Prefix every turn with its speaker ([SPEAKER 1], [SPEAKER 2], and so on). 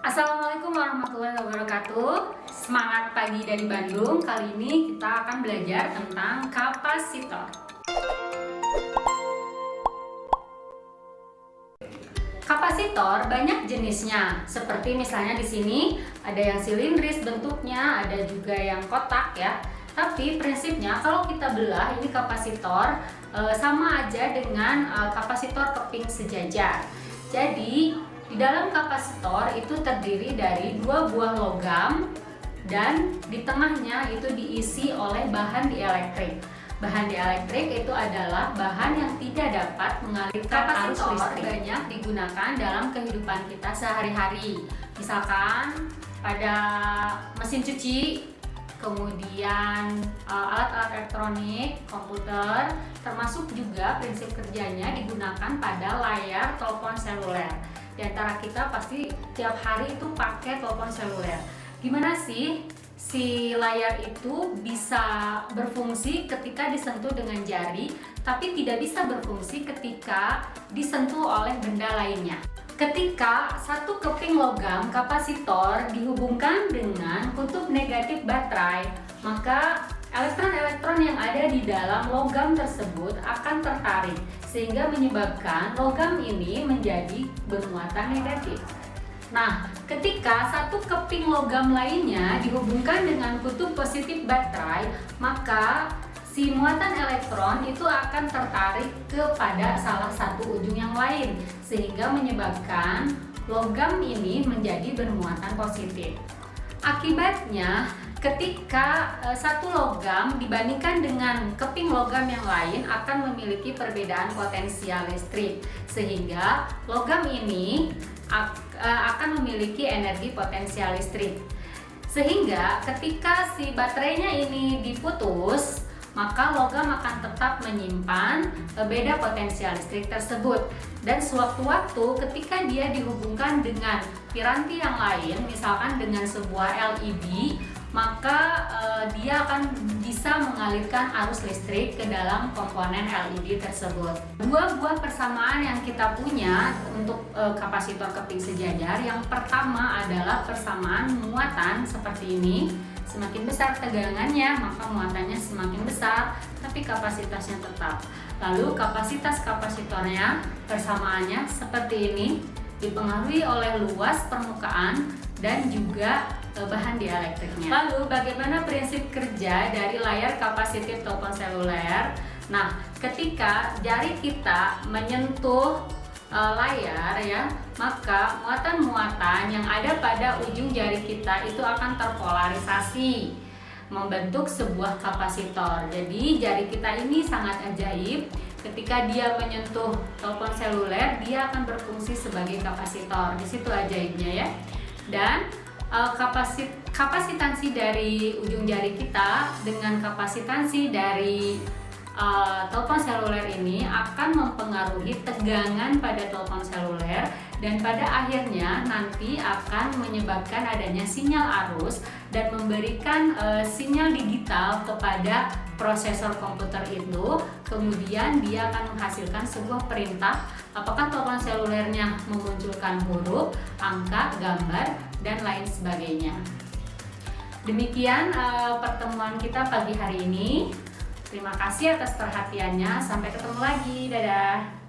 [SPEAKER 1] Assalamualaikum warahmatullahi wabarakatuh. Semangat pagi dari Bandung. Kali ini kita akan belajar tentang kapasitor. Kapasitor banyak jenisnya. Seperti misalnya di sini ada yang silindris bentuknya, ada juga yang kotak ya. Tapi prinsipnya kalau kita belah ini kapasitor sama aja dengan kapasitor keping sejajar. Jadi di dalam kapasitor itu terdiri dari dua buah logam dan di tengahnya itu diisi oleh bahan dielektrik. Bahan dielektrik itu adalah bahan yang tidak dapat mengalirkan arus listrik. Banyak digunakan dalam kehidupan kita sehari-hari. Misalkan pada mesin cuci, kemudian alat-alat elektronik, komputer, termasuk juga prinsip kerjanya digunakan pada layar telepon seluler. Di antara kita pasti tiap hari itu pakai telepon seluler. Gimana sih si layar itu bisa berfungsi ketika disentuh dengan jari, tapi tidak bisa berfungsi ketika disentuh oleh benda lainnya? Ketika satu keping logam kapasitor dihubungkan dengan kutub negatif baterai, maka elektron-elektron yang ada di dalam logam tersebut akan tertarik sehingga menyebabkan logam ini menjadi bermuatan negatif. Nah, ketika satu keping logam lainnya dihubungkan dengan kutub positif baterai, maka si muatan elektron itu akan tertarik kepada salah satu ujung yang lain sehingga menyebabkan logam ini menjadi bermuatan positif. Akibatnya, ketika satu logam dibandingkan dengan keping logam yang lain akan memiliki perbedaan potensial listrik, sehingga logam ini akan memiliki energi potensial listrik. Sehingga ketika si baterainya ini diputus, maka logam akan tetap menyimpan beda potensial listrik tersebut. Dan sewaktu-waktu ketika dia dihubungkan dengan piranti yang lain, misalkan dengan sebuah LED, maka dia akan bisa mengalirkan arus listrik ke dalam komponen LED tersebut. Dua buah persamaan yang kita punya untuk kapasitor keping sejajar, yang pertama adalah persamaan muatan seperti ini. Semakin besar tegangannya, maka muatannya semakin besar, tapi kapasitasnya tetap. Lalu kapasitas kapasitornya, persamaannya seperti ini, dipengaruhi oleh luas permukaan dan juga bahan dielektriknya. Lalu bagaimana prinsip kerja dari layar kapasitif telepon seluler? Nah, ketika jari kita menyentuh layar ya, maka muatan-muatan yang ada pada ujung jari kita itu akan terpolarisasi membentuk sebuah kapasitor. Jadi jari kita ini sangat ajaib. Ketika dia menyentuh telepon seluler, dia akan berfungsi sebagai kapasitor. Di situ ajaibnya ya. Dan kapasitansi dari ujung jari kita dengan kapasitansi dari telepon seluler ini akan mempengaruhi tegangan pada telepon seluler, dan pada akhirnya nanti akan menyebabkan adanya sinyal arus dan memberikan sinyal digital kepada prosesor komputer itu. Kemudian dia akan menghasilkan sebuah perintah, apakah telepon selulernya memunculkan huruf, angka, gambar, dan lain sebagainya. Demikian pertemuan kita pagi hari ini. Terima kasih atas perhatiannya. Sampai ketemu lagi. Dadah.